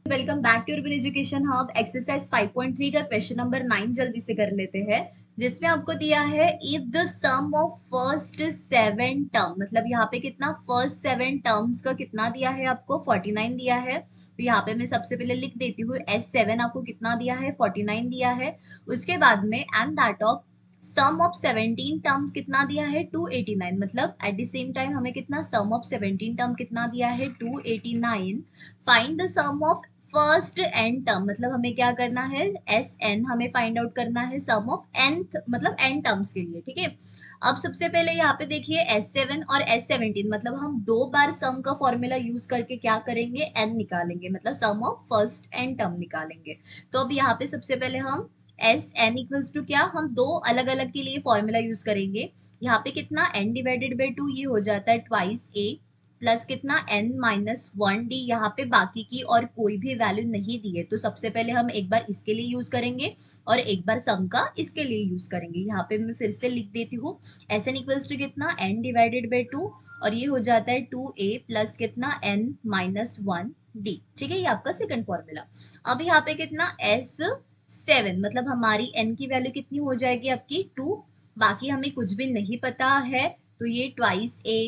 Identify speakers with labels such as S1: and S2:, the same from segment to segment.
S1: Welcome back to urban education hub. Exercise 5.3 का question number 9 जल्दी से कर लेते हैं, जिसमें आपको दिया है if the sum of first 7 term, मतलब यहाँ पे कितना फर्स्ट 7 टर्म्स का कितना दिया है आपको 49 दिया है। तो यहाँ पे मैं सबसे पहले लिख देती हूँ S7 आपको कितना दिया है 49 दिया है। उसके बाद में and that of sum of 17 terms कितना दिया है 289, मतलब एट द सेम टाइम हमें कितना सम ऑफ 17 टर्म कितना दिया है 289। Find the sum of first n term, मतलब हमें क्या करना है एस एन हमें फाइंड आउट करना है सम ऑफ nth मतलब एन टर्म्स के लिए। ठीक है, अब सबसे पहले यहाँ पे देखिए S7 और S17, मतलब हम दो बार सम का फॉर्मूला यूज करके क्या करेंगे n निकालेंगे, मतलब sum of first n term निकालेंगे। तो अब यहाँ पे सबसे पहले हम एस एन इक्वल्स टू क्या, हम दो अलग अलग के लिए फॉर्मूला यूज करेंगे। यहाँ पे कितना n डिवाइडेड बाई 2 ये हो जाता है ट्वाइस a प्लस कितना n माइनस 1d, यहाँ पे बाकी की और कोई भी वैल्यू नहीं दी है, तो सबसे पहले हम एक बार इसके लिए यूज करेंगे और एक बार सम का इसके लिए यूज करेंगे। यहाँ पे मैं फिर से लिख देती हूँ एस एन इक्वल्स टू कितना n डिवाइडेड बाई 2 और ये हो जाता है 2a प्लस कितना n माइनस 1d। ठीक है, ये आपका सेकंड फॉर्मूला। अब यहाँ पे कितना S7, मतलब हमारी n की वैल्यू कितनी हो जाएगी आपकी 2, बाकी हमें कुछ भी नहीं पता है, तो ये ट्वाइस a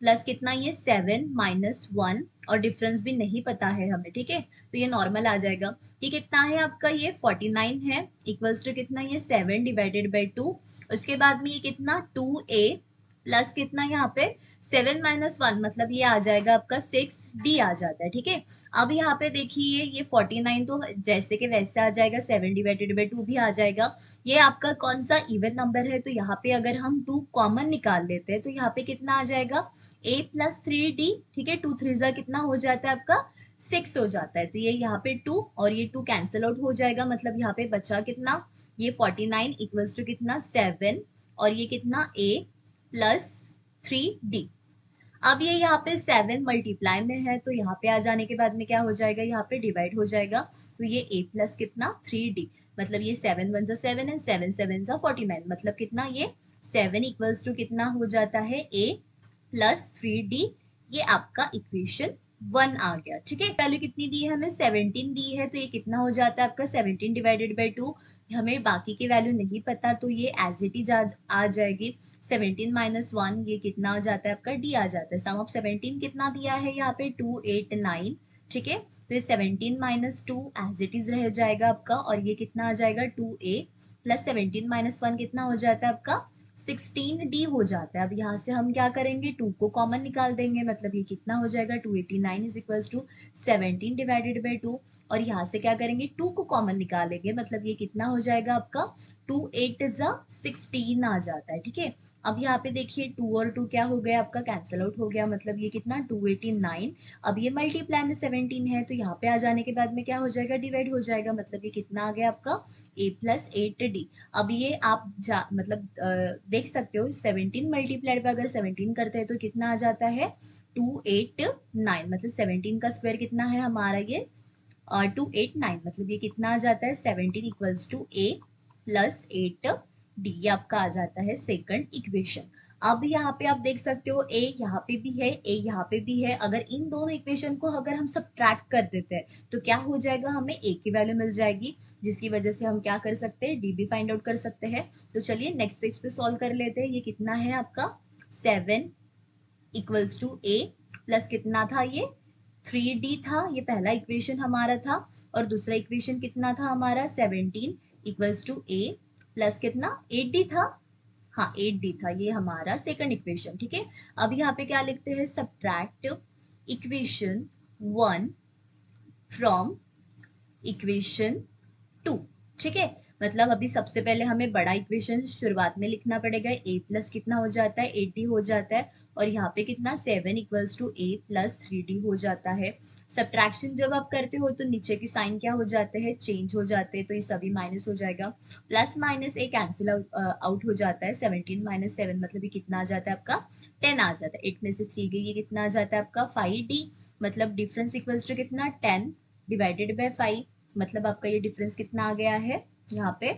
S1: प्लस कितना ये 7 माइनस 1 और डिफरेंस भी नहीं पता है हमें। ठीक है, तो ये नॉर्मल आ जाएगा। ये कितना है आपका ये 49 है इक्वल्स टू कितना ये 7 डिवाइडेड बाई 2। उसके बाद में ये कितना 2a प्लस कितना यहाँ पे 7 माइनस 1, मतलब ये आ जाएगा आपका 6d आ जाता है। ठीक है, अब यहाँ पे देखिए ये 49 तो जैसे के वैसे आ जाएगा, 7 डिवाइडेड बाई 2 भी आ जाएगा। ये आपका कौन सा इवन नंबर है, तो यहाँ पे अगर हम 2 कॉमन निकाल लेते हैं तो यहाँ पे कितना आ जाएगा a प्लस 3d। ठीक है, 2 3 जा कितना हो जाता है आपका 6 हो जाता है, तो ये यहाँ पे 2 और ये 2 कैंसिल आउट हो जाएगा, मतलब यहाँ पे बचा कितना ये 49 इक्वल्स टू कितना 7 और ये कितना a प्लस 3d। अब ये यहाँ पे 7 मल्टीप्लाई में है, तो यहाँ पे आ जाने के बाद में क्या हो जाएगा, यहाँ पे डिवाइड हो जाएगा, तो ये a प्लस कितना 3d, मतलब ये 7 1 7 एंड 7 7 49, मतलब कितना ये 7 इक्वल्स टू कितना हो जाता है a प्लस 3d। ये आपका इक्वेशन 1 आ गया। ठीक है, वैल्यू कितनी दी है हमें 17 दी है, तो ये कितना हो जाता है आपका 17 डिवाइडेड बाई 2। हमें बाकी की वैल्यू नहीं पता, तो ये एज इट इज आ जाएगी 17 माइनस 1, ये कितना आ जाता है आपका d आ जाता है। सम ऑफ 17 कितना दिया है यहाँ पे 289। ठीक है, तो ये 17 माइनस 2 एज इट इज रह जाएगा आपका, और ये कितना आ जाएगा 2a प्लस 17 माइनस 1 कितना हो जाता है आपका 16d हो जाता है। अब यहाँ से हम क्या करेंगे 2 को कॉमन निकाल देंगे, मतलब ये कितना हो जाएगा 289 is equals to 17 divided by 2, और यहाँ से क्या करेंगे 2 को कॉमन निकालेंगे, मतलब ये कितना हो जाएगा आपका 2 8 जा 16 आ जाता है। ठीक है, अब यहाँ पे देखिए 2 और 2 क्या हो गया आपका कैंसिल आउट हो गया, मतलब ये कितना 289। अब ये मल्टीप्लाई में 17 है, तो यहाँ पे आ जाने के बाद में क्या हो जाएगा डिवाइड हो जाएगा, मतलब ये कितना आ गया आपका a प्लस 8d। अब ये आप मतलब देख सकते हो 17 मल्टीप्लाइड पे अगर 17 करते हैं तो कितना आ जाता है 289, मतलब 17 का स्क्वायर कितना है हमारा ये 289, मतलब ये कितना आ जाता है 17 equals to a plus 8d, ये आपका आ जाता है सेकंड इक्वेशन। अब यहाँ पे आप देख सकते हो a यहाँ पे भी है a यहाँ पे भी है, अगर इन दोनों इक्वेशन को अगर हम सब्ट्रैक्ट कर देते हैं तो क्या हो जाएगा, हमें a की वैल्यू मिल जाएगी, जिसकी वजह से हम क्या कर सकते हैं d भी फाइंड आउट कर सकते हैं। तो चलिए नेक्स्ट पेज पे सॉल्व कर लेते हैं। ये कितना है आपका 7 इक्वल्स टू a प्लस कितना था ये 3d था, ये पहला इक्वेशन हमारा था, और दूसरा इक्वेशन कितना था हमारा 17 इक्वल्स टू a प्लस कितना 8d था, हाँ 8d था, ये हमारा सेकंड इक्वेशन। ठीक है, अब यहाँ पे क्या लिखते हैं सब्ट्रैक्ट इक्वेशन 1 फ्रॉम इक्वेशन 2। ठीक है, मतलब अभी सबसे पहले हमें बड़ा इक्वेशन शुरुआत में लिखना पड़ेगा, a प्लस कितना हो जाता है 8d हो जाता है, और यहाँ पे कितना 7 equals to a plus 3d हो जाता है। सब्ट्रैक्शन जब आप करते हो तो नीचे की साइन क्या हो जाते हैं चेंज हो जाते हैं, तो ये सभी माइनस हो जाएगा, प्लस माइनस ए कैंसिल आउट हो जाता है, 17 माइनस 7 मतलब ये कितना आ जाता है आपका 10 आ जाता है, 8 में से 3 गई, ये कितना आ जाता है आपका 5d, मतलब डिफरेंस इक्वल्स टू कितना 10 डिवाइडेड बाय 5, मतलब आपका ये डिफरेंस कितना आ गया है यहाँ पे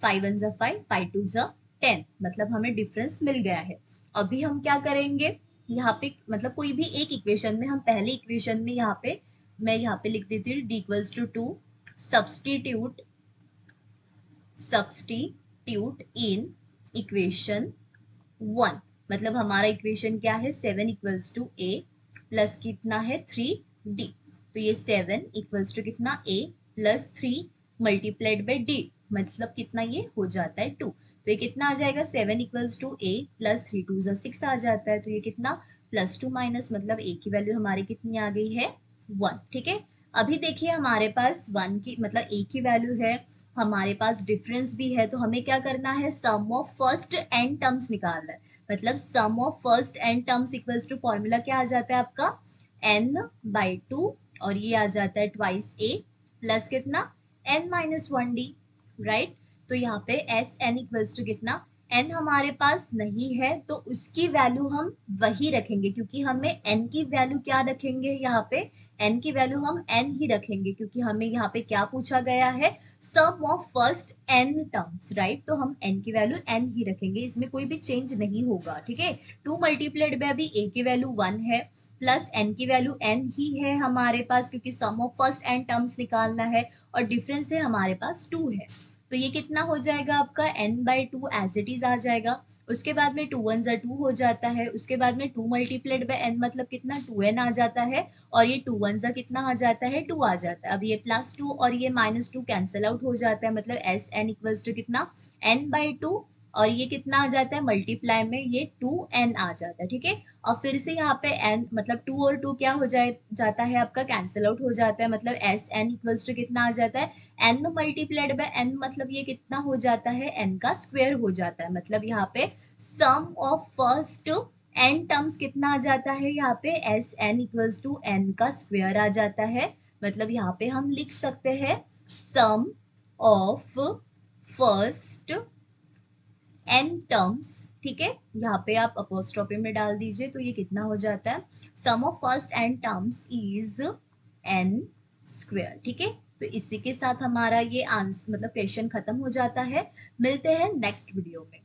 S1: 5 1 जा 5 5 2 जा 10, मतलब हमें डिफरेंस मिल गया है। अभी हम क्या करेंगे यहाँ पे मतलब कोई भी एक इक्वेशन में, हम पहले इक्वेशन में यहाँ पे मैं यहाँ पे लिख देती हूँ d = 2, सब्सटीट्यूट इन इक्वेशन 1, मतलब हमारा इक्वेशन क्या है 7 = a प्लस कितना है 3d, तो ये 7 = कितना a plus 3 multiplied by d, मतलब कितना ये हो जाता है 2, तो ये कितना आ जाएगा 7 = a प्लस 3 2 6 आ जाता है, तो ये कितना +2 माइनस मतलब a की वैल्यू हमारी कितनी आ गई है 1। ठीक है, अभी देखिए हमारे पास 1 की मतलब a की वैल्यू है, हमारे पास डिफरेंस भी है, तो हमें क्या करना है sum of first n terms निकालना है, मतलब sum of first n terms equals to formula क्या आ जाता है आपका n/2 और ये आ जाता है ट्वाइस a प्लस कितना n-1d, राइट। तो यहाँ पे एस एन इक्वल्स टू कितना n हमारे पास नहीं है तो उसकी वैल्यू हम वही रखेंगे, क्योंकि हमें n की वैल्यू क्या रखेंगे, यहाँ पे n की वैल्यू हम n ही रखेंगे, क्योंकि हमें यहाँ पे क्या पूछा गया है sum of first n terms, right. तो हम n की वैल्यू n ही रखेंगे, इसमें कोई भी चेंज नहीं होगा। ठीक है, 2 मल्टीप्लाइड बाय अभी a की वैल्यू 1 है प्लस n की वैल्यू n ही है हमारे पास, क्योंकि सम ऑफ फर्स्ट n टर्म्स निकालना है और डिफरेंस है हमारे पास 2 है, तो ये कितना हो जाएगा आपका n/2 एज इट इज आ जाएगा। उसके बाद में 2 1 2 हो जाता है, उसके बाद में 2 मल्टीप्लाइड बाय n मतलब कितना 2n आ जाता है, और ये 2 1 कितना आ जाता है 2 आ जाता है। अब ये +2 और ये -2 कैंसिल आउट हो जाता है, मतलब एस एन इक्वल्स टू कितना n/2 और ये कितना आ जाता है मल्टीप्लाई में ये 2n आ जाता है। ठीक है, और फिर से यहाँ पे n मतलब 2 और 2 क्या हो जाता है आपका कैंसिल आउट हो जाता है, मतलब एस एन इक्वल्स टू कितना आ जाता है n मल्टीप्लाइड बाय n, मतलब ये कितना हो जाता है n का स्क्वायर हो जाता है, मतलब यहाँ पे sum of first n terms कितना आ जाता है यहाँ पे S n equals to n का स्क्वायर आ जाता है, मतलब यहाँ पे हम लिख सकते हैं sum of first n terms. ठीक है, यहाँ पे आप अपोस्ट्रोफी में डाल दीजिए तो ये कितना हो जाता है sum of first n terms is n square. ठीक है, तो इसी के साथ हमारा ये आंसर मतलब क्वेश्चन खत्म हो जाता है। मिलते हैं नेक्स्ट वीडियो में।